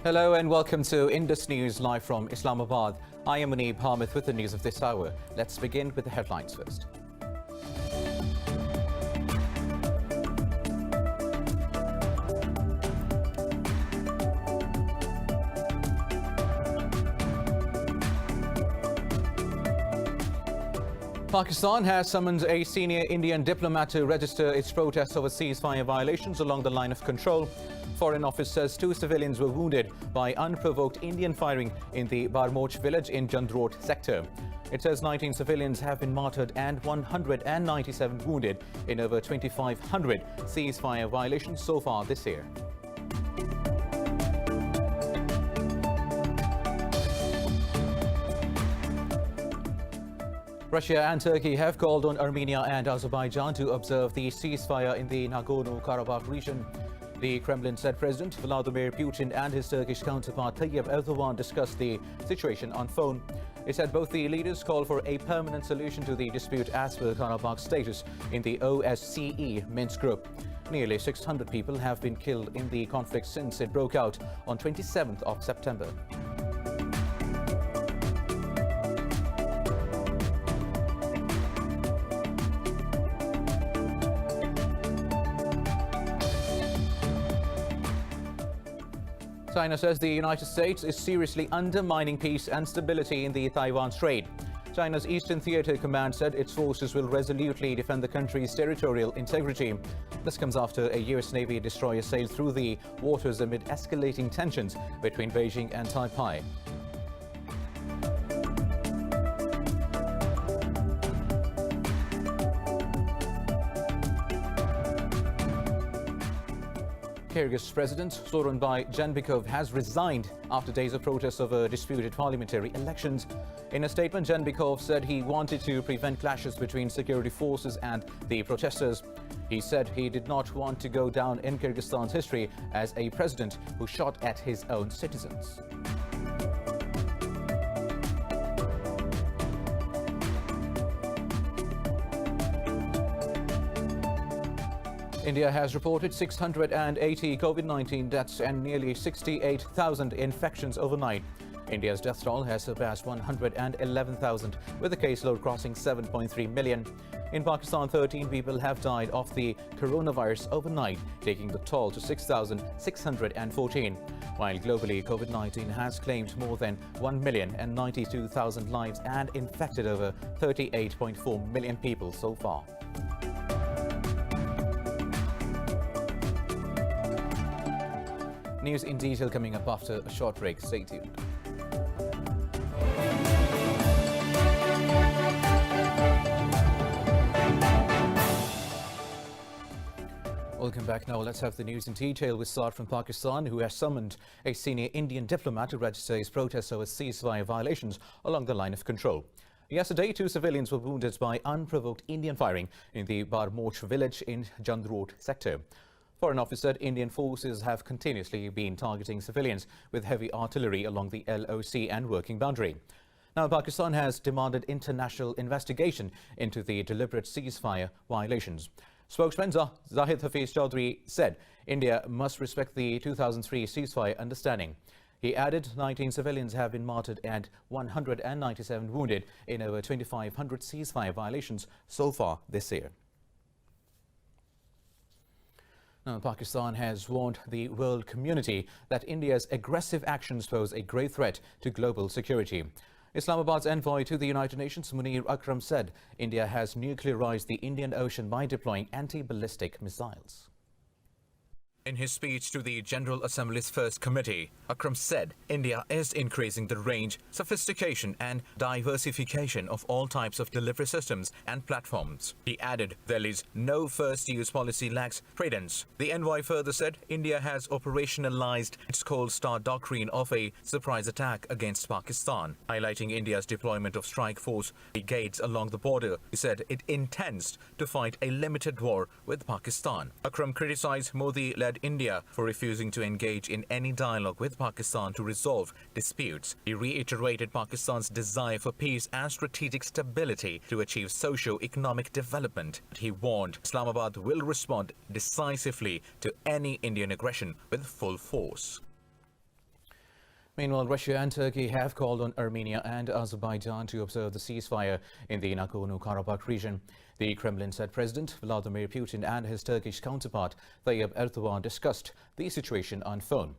Hello and welcome to Indus News live from Islamabad. I am Muneeb Hamid with the news of this hour. Let's begin with the headlines first. Pakistan has summoned a senior Indian diplomat to register its protests over ceasefire violations along the line of control. Foreign Office says 2 civilians were wounded by unprovoked Indian firing in the Barmoch village in Droughts sector. It says 19 civilians have been martyred and 197 wounded in over 2,500 ceasefire violations so far this year. Russia and Turkey have called on Armenia and Azerbaijan to observe the ceasefire in the Nagorno-Karabakh region. The Kremlin said President Vladimir Putin and his Turkish counterpart Tayyip Erdogan discussed the situation on phone. It said both the leaders called for a permanent solution to the dispute as per Karabakh's status in the OSCE Minsk group. Nearly 600 people have been killed in the conflict since it broke out on 27th of September. China says the United States is seriously undermining peace and stability in the Taiwan Strait. China's Eastern Theater Command said its forces will resolutely defend the country's territorial integrity. This comes after a U.S. Navy destroyer sailed through the waters amid escalating tensions between Beijing and Taipei. Kyrgyz President Soronbay Jeenbekov has resigned after days of protests over disputed parliamentary elections. In a statement, Jeenbekov said he wanted to prevent clashes between security forces and the protesters. He said he did not want to go down in Kyrgyzstan's history as a president who shot at his own citizens. India has reported 680 COVID-19 deaths and nearly 68,000 infections overnight. India's death toll has surpassed 111,000, with the caseload crossing 7.3 million. In Pakistan, 13 people have died of the coronavirus overnight, taking the toll to 6,614. While globally, COVID-19 has claimed more than 1,092,000 lives and infected over 38.4 million people so far. News in detail coming up after a short break. Stay tuned. Welcome back. Now let's have the news in detail. We start from Pakistan, who has summoned a senior Indian diplomat to register his protests over ceasefire violations along the line of control. Yesterday, 2 civilians were wounded by unprovoked Indian firing in the Barmoch village in Droughts sector. Foreign Office said Indian forces have continuously been targeting civilians with heavy artillery along the LOC and working boundary. Now, Pakistan has demanded international investigation into the deliberate ceasefire violations. Spokesman Zahid Hafiz Chaudhry said India must respect the 2003 ceasefire understanding. He added 19 civilians have been martyred and 197 wounded in over 2,500 ceasefire violations so far this year. Now, Pakistan has warned the world community that India's aggressive actions pose a grave threat to global security. Islamabad's envoy to the United Nations, Munir Akram, said India has nuclearized the Indian Ocean by deploying anti-ballistic missiles. In his speech to the General Assembly's First Committee, Akram said India is increasing the range, sophistication and diversification of all types of delivery systems and platforms. He added Delhi's no first-use policy lacks credence. The envoy further said India has operationalized its Cold Start doctrine of a surprise attack against Pakistan, highlighting India's deployment of strike force brigades along the border. He said it intends to fight a limited war with Pakistan. Akram criticized Modi-led India for refusing to engage in any dialogue with Pakistan to resolve disputes. He reiterated Pakistan's desire for peace and strategic stability to achieve socio-economic development. He warned Islamabad will respond decisively to any Indian aggression with full force. Meanwhile, Russia and Turkey have called on Armenia and Azerbaijan to observe the ceasefire in the Nagorno-Karabakh region. The Kremlin said President Vladimir Putin and his Turkish counterpart Tayyip Erdogan discussed the situation on phone.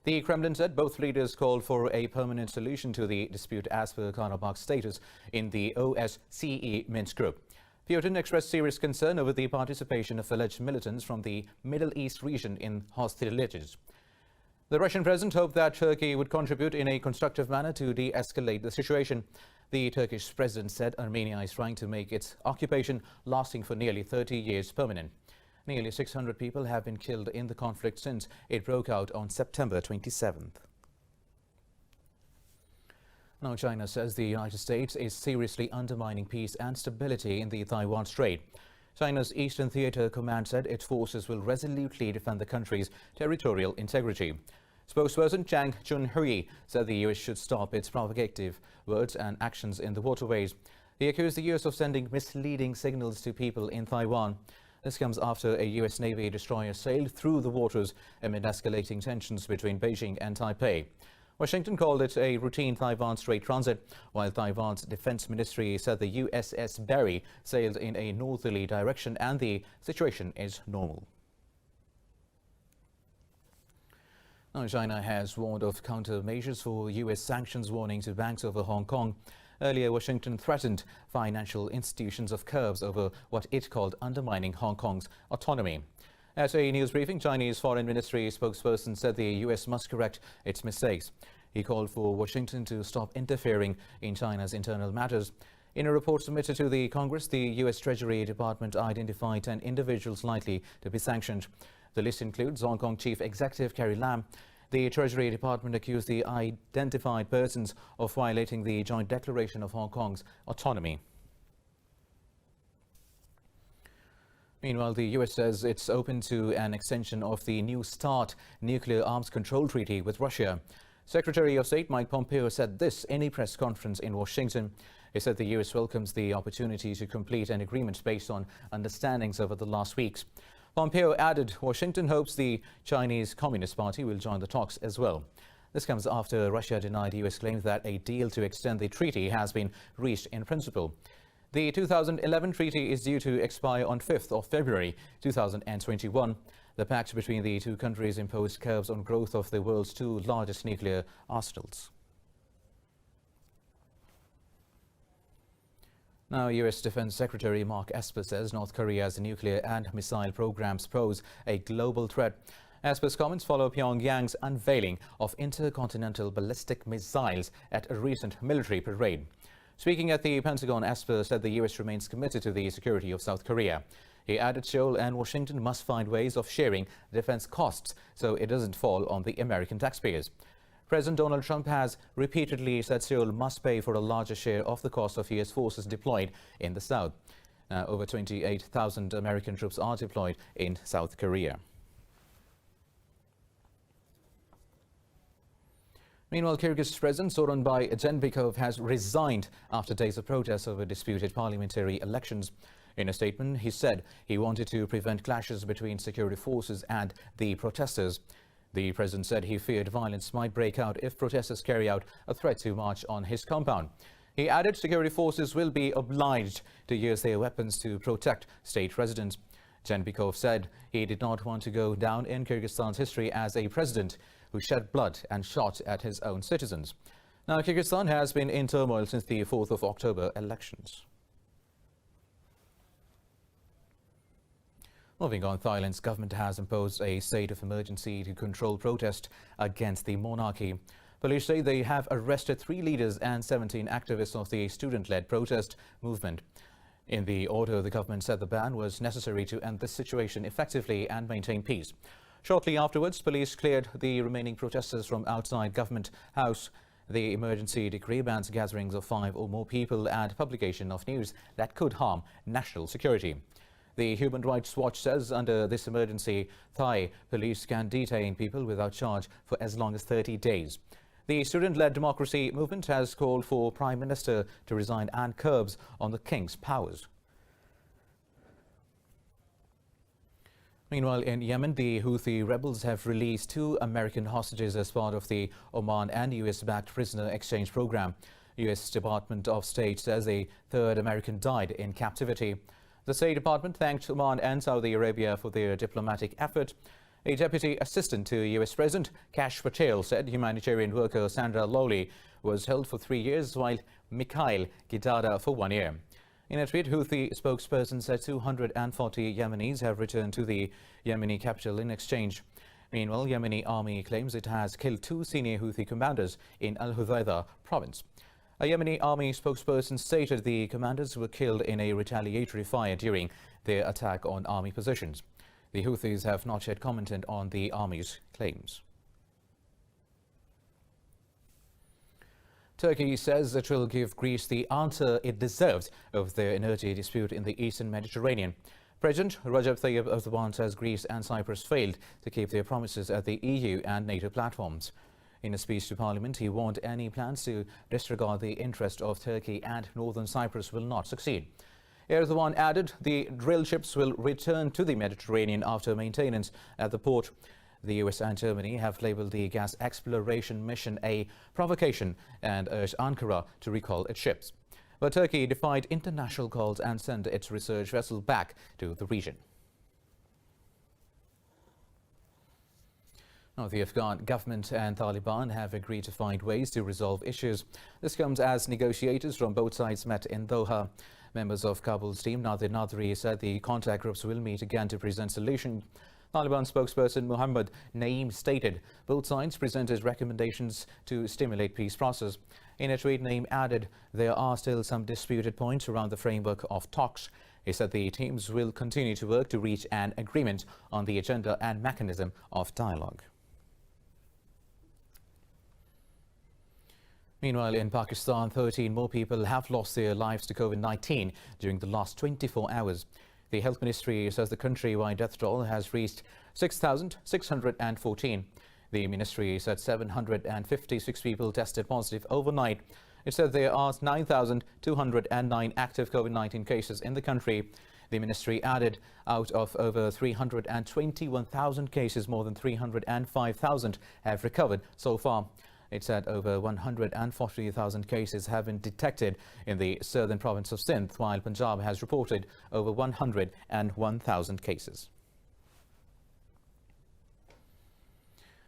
The Kremlin said both leaders called for a permanent solution to the dispute as per Karabakh's status in the OSCE Minsk group. Putin expressed serious concern over the participation of alleged militants from the Middle East region in hostilities. The Russian president hoped that Turkey would contribute in a constructive manner to de-escalate the situation. The Turkish president said Armenia is trying to make its occupation lasting for nearly 30 years permanent. Nearly 600 people have been killed in the conflict since it broke out on September 27th. Now, China says the United States is seriously undermining peace and stability in the Taiwan Strait. China's Eastern Theater Command said its forces will resolutely defend the country's territorial integrity. Spokesperson Chang Chun-hui said the U.S. should stop its provocative words and actions in the waterways. He accused the U.S. of sending misleading signals to people in Taiwan. This comes after a U.S. Navy destroyer sailed through the waters amid escalating tensions between Beijing and Taipei. Washington called it a routine Taiwan Strait transit, while Taiwan's defense ministry said the USS Berry sailed in a northerly direction and the situation is normal. Now, China has warned of countermeasures for U.S. sanctions warning to banks over Hong Kong. Earlier, Washington threatened financial institutions of curbs over what it called undermining Hong Kong's autonomy. At a news briefing, Chinese Foreign Ministry spokesperson said the U.S. must correct its mistakes. He called for Washington to stop interfering in China's internal matters. In a report submitted to the Congress, the U.S. Treasury Department identified 10 individuals likely to be sanctioned. The list includes Hong Kong Chief Executive Carrie Lam. The Treasury Department accused the identified persons of violating the Joint Declaration of Hong Kong's autonomy. Meanwhile, the U.S. says it's open to an extension of the New START nuclear arms control treaty with Russia. Secretary of State Mike Pompeo said this in a press conference in Washington. He said the U.S. welcomes the opportunity to complete an agreement based on understandings over the last weeks. Pompeo added Washington hopes the Chinese Communist Party will join the talks as well. This comes after Russia denied U.S. claims that a deal to extend the treaty has been reached in principle. The 2011 treaty is due to expire on 5th of February 2021. The pact between the two countries imposed curbs on growth of the world's two largest nuclear arsenals. Now, U.S. Defense Secretary Mark Esper says North Korea's nuclear and missile programs pose a global threat. Esper's comments follow Pyongyang's unveiling of intercontinental ballistic missiles at a recent military parade. Speaking at the Pentagon, Esper said the U.S. remains committed to the security of South Korea. He added Seoul and Washington must find ways of sharing defense costs so it doesn't fall on the American taxpayers. President Donald Trump has repeatedly said Seoul must pay for a larger share of the cost of U.S. forces deployed in the South. Over 28,000 American troops are deployed in South Korea. Meanwhile, Kyrgyz President Sooronbay Jeenbekov has resigned after days of protests over disputed parliamentary elections. In a statement, he said he wanted to prevent clashes between security forces and the protesters. The president said he feared violence might break out if protesters carry out a threat to march on his compound. He added security forces will be obliged to use their weapons to protect state residents. Jeenbekov said he did not want to go down in Kyrgyzstan's history as a president who shed blood and shot at his own citizens. Now, Kyrgyzstan has been in turmoil since the 4th of October elections. Moving on, Thailand's government has imposed a state of emergency to control protest against the monarchy. Police say they have arrested 3 leaders and 17 activists of the student-led protest movement. In the order, the government said the ban was necessary to end this situation effectively and maintain peace. Shortly afterwards, police cleared the remaining protesters from outside Government House. The emergency decree bans gatherings of 5 or more people and publication of news that could harm national security. The Human Rights Watch says under this emergency, Thai police can detain people without charge for as long as 30 days. The student-led democracy movement has called for Prime Minister to resign and curbs on the king's powers. Meanwhile, in Yemen, the Houthi rebels have released 2 American hostages as part of the Oman and US-backed prisoner exchange program. US Department of State says a 3rd American died in captivity. The State Department thanked Oman and Saudi Arabia for their diplomatic effort. A deputy assistant to US President Kash Patel said humanitarian worker Sandra Lowley was held for 3 years, while Mikhail Gidada for 1 year. In a tweet, Houthi spokesperson said 240 Yemenis have returned to the Yemeni capital in exchange. Meanwhile, Yemeni army claims it has killed 2 senior Houthi commanders in Al-Hudaydah province. A Yemeni army spokesperson stated the commanders were killed in a retaliatory fire during their attack on army positions. The Houthis have not yet commented on the army's claims. Turkey says it will give Greece the answer it deserves over their energy dispute in the eastern Mediterranean. President Recep Tayyip Erdogan says Greece and Cyprus failed to keep their promises at the EU and NATO platforms. In a speech to Parliament, he warned any plans to disregard the interest of Turkey and northern Cyprus will not succeed. Erdogan added the drill ships will return to the Mediterranean after maintenance at the port. The US and Germany have labeled the gas exploration mission a provocation and urged Ankara to recall its ships. But Turkey defied international calls and sent its research vessel back to the region. Now, the Afghan government and Taliban have agreed to find ways to resolve issues. This comes as negotiators from both sides met in Doha. Members of Kabul's team, Nadir Nadri, said the contact groups will meet again to present solutions. Taliban spokesperson Muhammad Naeem stated both sides presented recommendations to stimulate peace process. In a tweet, Naeem added there are still some disputed points around the framework of talks. He said the teams will continue to work to reach an agreement on the agenda and mechanism of dialogue. Meanwhile, in Pakistan, 13 more people have lost their lives to COVID-19 during the last 24 hours. The Health Ministry says the countrywide death toll has reached 6,614. The ministry said 756 people tested positive overnight. It said there are 9,209 active COVID-19 cases in the country. The ministry added out of over 321,000 cases, more than 305,000 have recovered so far. It said over 140,000 cases have been detected in the southern province of Sindh, while Punjab has reported over 101,000 cases.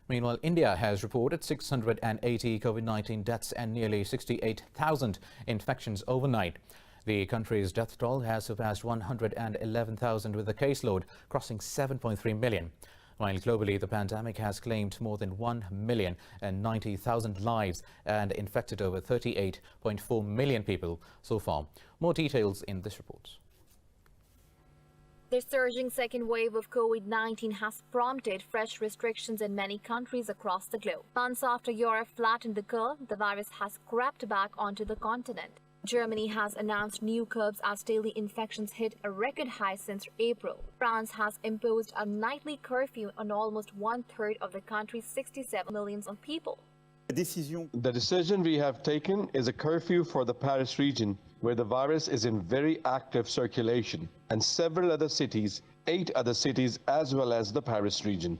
Meanwhile, India has reported 680 COVID-19 deaths and nearly 68,000 infections overnight. The country's death toll has surpassed 111,000 with a caseload crossing 7.3 million. While globally, the pandemic has claimed more than 1,090,000 lives and infected over 38.4 million people so far. More details in this report. The surging second wave of COVID-19 has prompted fresh restrictions in many countries across the globe. Months after Europe flattened the curve, the virus has crept back onto the continent. Germany has announced new curbs as daily infections hit a record high since April. France has imposed a nightly curfew on almost 1/3 of the country's 67 million people. The decision we have taken is a curfew for the Paris region, where the virus is in very active circulation, and several other cities, 8 other cities, as well as the Paris region.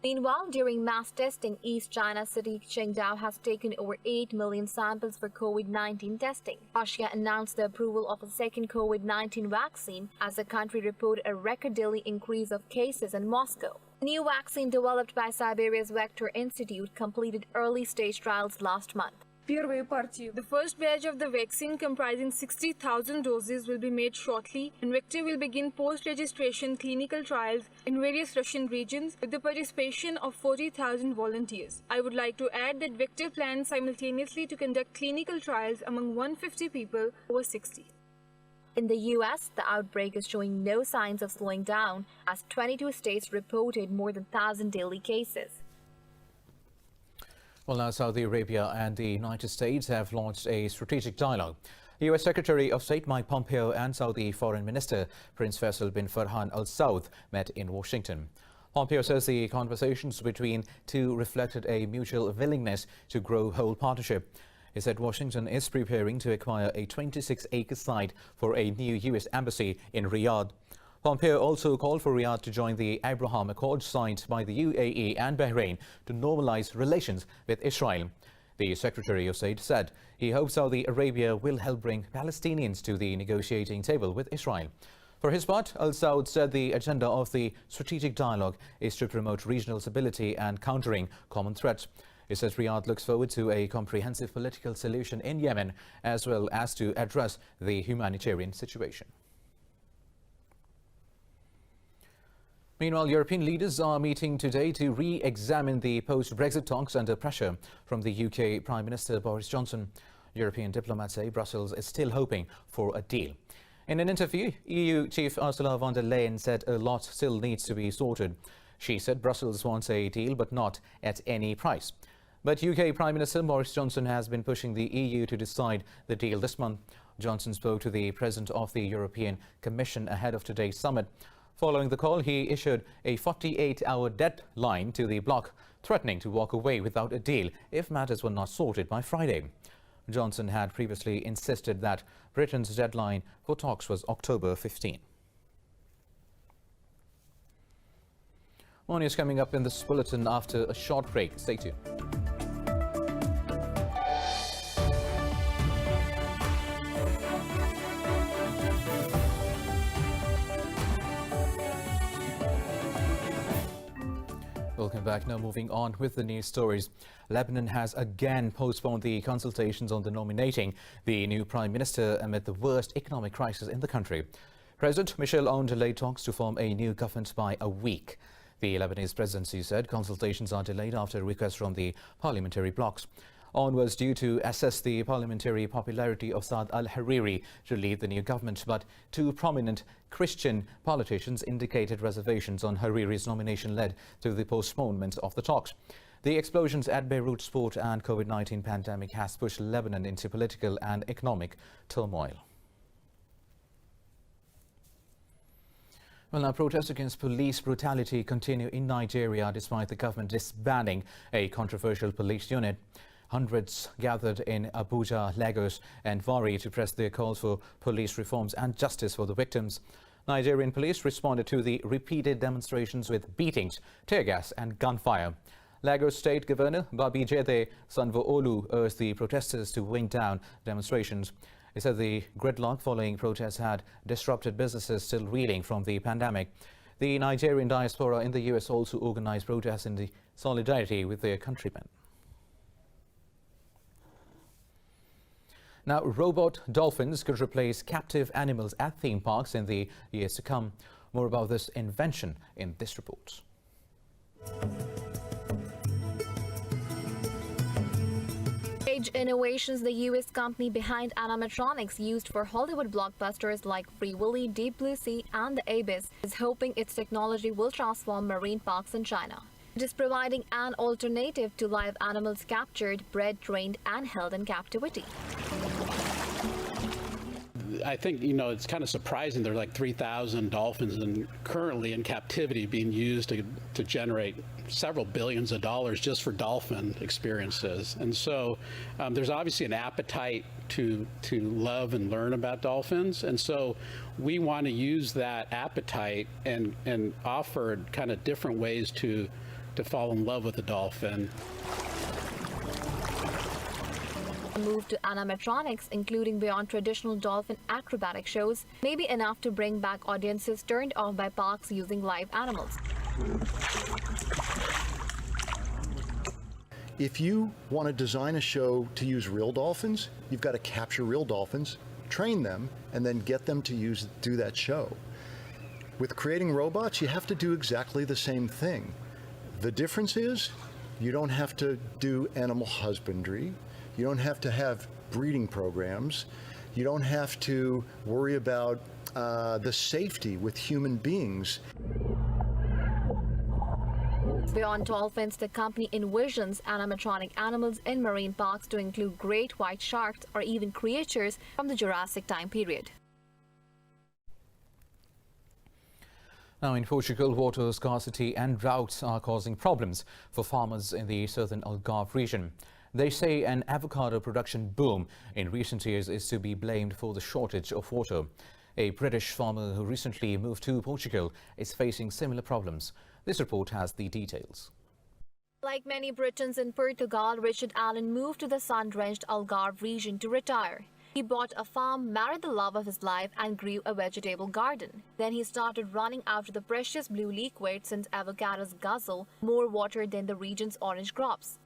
Meanwhile, during mass testing, East China city Qingdao has taken over 8 million samples for COVID-19 testing. Russia announced the approval of a second COVID-19 vaccine as the country reported a record daily increase of cases in Moscow. A new vaccine developed by Siberia's Vector Institute completed early-stage trials last month. The first batch of the vaccine, comprising 60,000 doses, will be made shortly, and Vector will begin post-registration clinical trials in various Russian regions with the participation of 40,000 volunteers. I would like to add that Vector plans simultaneously to conduct clinical trials among 150 people over 60. In the U.S., the outbreak is showing no signs of slowing down as 22 states reported more than 1,000 daily cases. Well, now Saudi Arabia and the United States have launched a strategic dialogue. U.S. Secretary of State Mike Pompeo and Saudi Foreign Minister Prince Faisal bin Farhan Al Saud met in Washington. Pompeo says the conversations between two reflected a mutual willingness to grow whole partnership. He said Washington is preparing to acquire a 26-acre site for a new U.S. embassy in Riyadh. Pompeo also called for Riyadh to join the Abraham Accords signed by the UAE and Bahrain to normalize relations with Israel. The Secretary of State said he hopes Saudi Arabia will help bring Palestinians to the negotiating table with Israel. For his part, Al Saud said the agenda of the strategic dialogue is to promote regional stability and countering common threats. He says Riyadh looks forward to a comprehensive political solution in Yemen, as well as to address the humanitarian situation. Meanwhile, European leaders are meeting today to re-examine the post-Brexit talks under pressure from the UK Prime Minister Boris Johnson. European diplomats say Brussels is still hoping for a deal. In an interview, EU Chief Ursula von der Leyen said a lot still needs to be sorted. She said Brussels wants a deal, but not at any price. But UK Prime Minister Boris Johnson has been pushing the EU to decide the deal this month. Johnson spoke to the President of the European Commission ahead of today's summit. Following the call, he issued a 48-hour deadline to the bloc, threatening to walk away without a deal if matters were not sorted by Friday. Johnson had previously insisted that Britain's deadline for talks was October 15. More news coming up in this bulletin after a short break. Stay tuned. Welcome back. Now moving on with the news stories. Lebanon has again postponed the consultations on the nominating the new prime minister amid the worst economic crisis in the country. President Michel Aoun delayed talks to form a new government by a week. The Lebanese presidency said consultations are delayed after a request from the parliamentary blocs. Aoun was due to assess the parliamentary popularity of Saad al-Hariri to lead the new government, but two prominent Christian politicians indicated reservations on Hariri's nomination led to the postponement of the talks. The explosions at Beirut's port and COVID-19 pandemic has pushed Lebanon into political and economic turmoil. Well, now protests against police brutality continue in Nigeria despite the government disbanding a controversial police unit. Hundreds gathered in Abuja, Lagos and Warri to press their calls for police reforms and justice for the victims. Nigerian police responded to the repeated demonstrations with beatings, tear gas and gunfire. Lagos State Governor Babajide Sanwo-Olu urged the protesters to wind down demonstrations. He said the gridlock following protests had disrupted businesses still reeling from the pandemic. The Nigerian diaspora in the US also organized protests in solidarity with their countrymen. Now, robot dolphins could replace captive animals at theme parks in the years to come. More about this invention in this report. Age Innovations, the US company behind animatronics used for Hollywood blockbusters like Free Willy, Deep Blue Sea and The Abyss, is hoping its technology will transform marine parks in China. It is providing an alternative to live animals captured, bred, trained and held in captivity. I think, it's kind of surprising there are like 3,000 dolphins currently in captivity being used to generate several billions of dollars just for dolphin experiences. And so there's obviously an appetite to love and learn about dolphins. And so we want to use that appetite and offer kind of different ways to fall in love with a dolphin. A move to animatronics, including beyond traditional dolphin acrobatic shows, may be enough to bring back audiences turned off by parks using live animals. If you want to design a show to use real dolphins, you've got to capture real dolphins, train them, and then get them to do that show. With creating robots, you have to do exactly the same thing. The difference is you don't have to do animal husbandry. You don't have to have breeding programs. You don't have to worry about the safety with human beings. Beyond dolphins, the company envisions animatronic animals in marine parks to include great white sharks or even creatures from the Jurassic time period. Now in Portugal, water scarcity and droughts are causing problems for farmers in the southern Algarve region. They say an avocado production boom in recent years is to be blamed for the shortage of water. A British farmer who recently moved to Portugal is facing similar problems. This report has the details. Like many Britons in Portugal, Richard Allen moved to the sun-drenched Algarve region to retire. He bought a farm, married the love of his life and grew a vegetable garden. Then he started running after the precious blue liquid since avocados guzzle more water than the region's orange crops.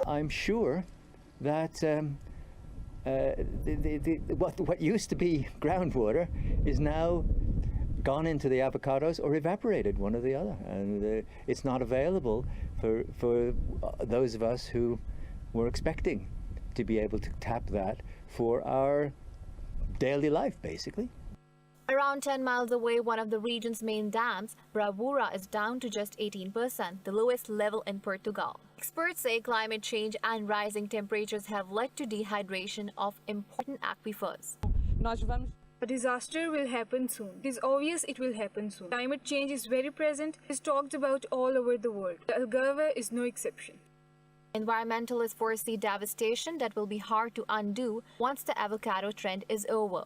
I'm sure that what used to be groundwater is now gone into the avocados or evaporated, one or the other, and it's not available for those of us who were expecting to be able to tap that for our daily life, basically. Around 10 miles away, one of the region's main dams, Bravura, is down to just 18%, the lowest level in Portugal. Experts say climate change and rising temperatures have led to dehydration of important aquifers. A disaster will happen soon. It is obvious it will happen soon. Climate change is very present. It is talked about all over the world. The Algarve is no exception. Environmentalists foresee devastation that will be hard to undo once the avocado trend is over.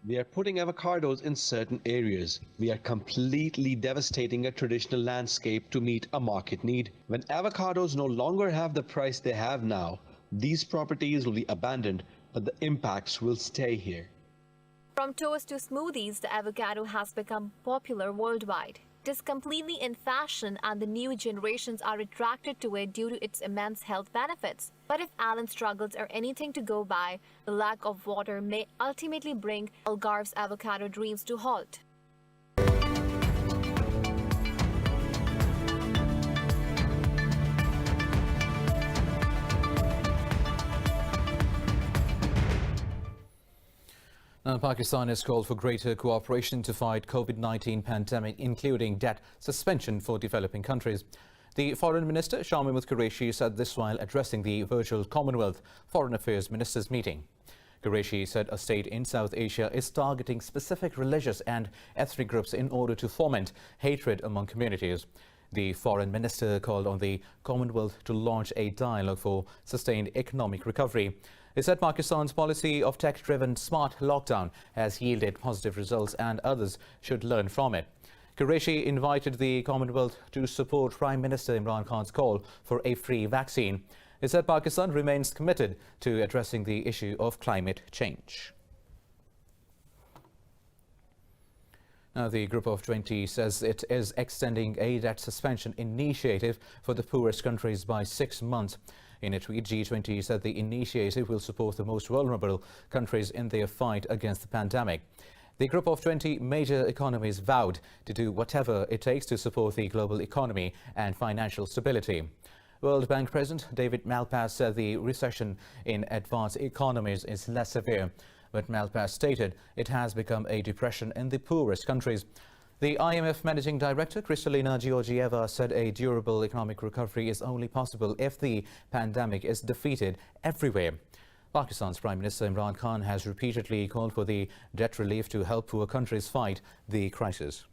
We are putting avocados in certain areas. We are completely devastating a traditional landscape to meet a market need. When avocados no longer have the price they have now, these properties will be abandoned, but the impacts will stay here. From toast to smoothies, the avocado has become popular worldwide. It is completely in fashion and the new generations are attracted to it due to its immense health benefits. But if Allen's struggles are anything to go by, the lack of water may ultimately bring Algarve's avocado dreams to halt. Now, Pakistan has called for greater cooperation to fight COVID-19 pandemic, including debt suspension for developing countries. The Foreign Minister, Shah Mahmood Qureshi, said this while addressing the virtual Commonwealth Foreign Affairs Ministers meeting. Qureshi said a state in South Asia is targeting specific religious and ethnic groups in order to foment hatred among communities. The Foreign Minister called on the Commonwealth to launch a dialogue for sustained economic recovery. He said Pakistan's policy of tech-driven smart lockdown has yielded positive results and others should learn from it. Qureshi invited the Commonwealth to support Prime Minister Imran Khan's call for a free vaccine. He said Pakistan remains committed to addressing the issue of climate change. Now, the Group of 20 says it is extending a debt suspension initiative for the poorest countries by 6 months. In a tweet, G20 said the initiative will support the most vulnerable countries in their fight against the pandemic. The Group of 20 major economies vowed to do whatever it takes to support the global economy and financial stability. World Bank President David Malpass said the recession in advanced economies is less severe, but Malpass stated it has become a depression in the poorest countries. The IMF Managing Director, Kristalina Georgieva, said a durable economic recovery is only possible if the pandemic is defeated everywhere. Pakistan's Prime Minister Imran Khan has repeatedly called for the debt relief to help poor countries fight the crisis.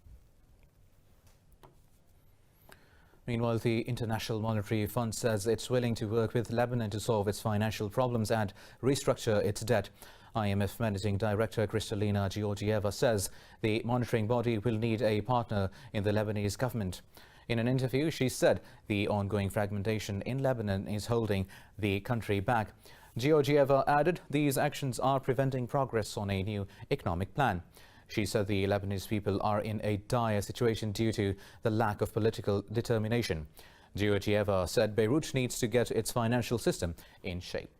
Meanwhile, the International Monetary Fund says it's willing to work with Lebanon to solve its financial problems and restructure its debt. IMF Managing Director Kristalina Georgieva says the monitoring body will need a partner in the Lebanese government. In an interview, she said the ongoing fragmentation in Lebanon is holding the country back. Georgieva added these actions are preventing progress on a new economic plan. She said the Lebanese people are in a dire situation due to the lack of political determination. Georgieva said Beirut needs to get its financial system in shape.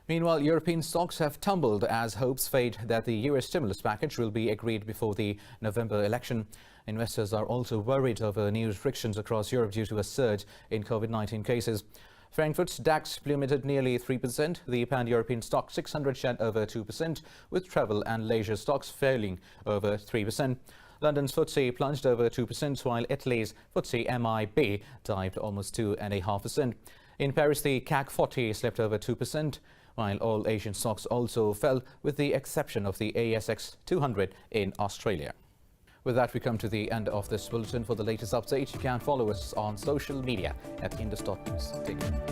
Meanwhile, European stocks have tumbled as hopes fade that the US stimulus package will be agreed before the November election. Investors are also worried over new restrictions across Europe due to a surge in COVID-19 cases. Frankfurt's DAX plummeted nearly 3%, the pan-European stock 600 shed over 2%, with travel and leisure stocks falling over 3%. London's FTSE plunged over 2%, while Italy's FTSE MIB dived almost 2.5%. In Paris, the CAC 40 slipped over 2%. While all Asian stocks also fell, with the exception of the ASX 200 in Australia. With that, we come to the end of this bulletin. For the latest updates, you can follow us on social media at Indus.news. Take care.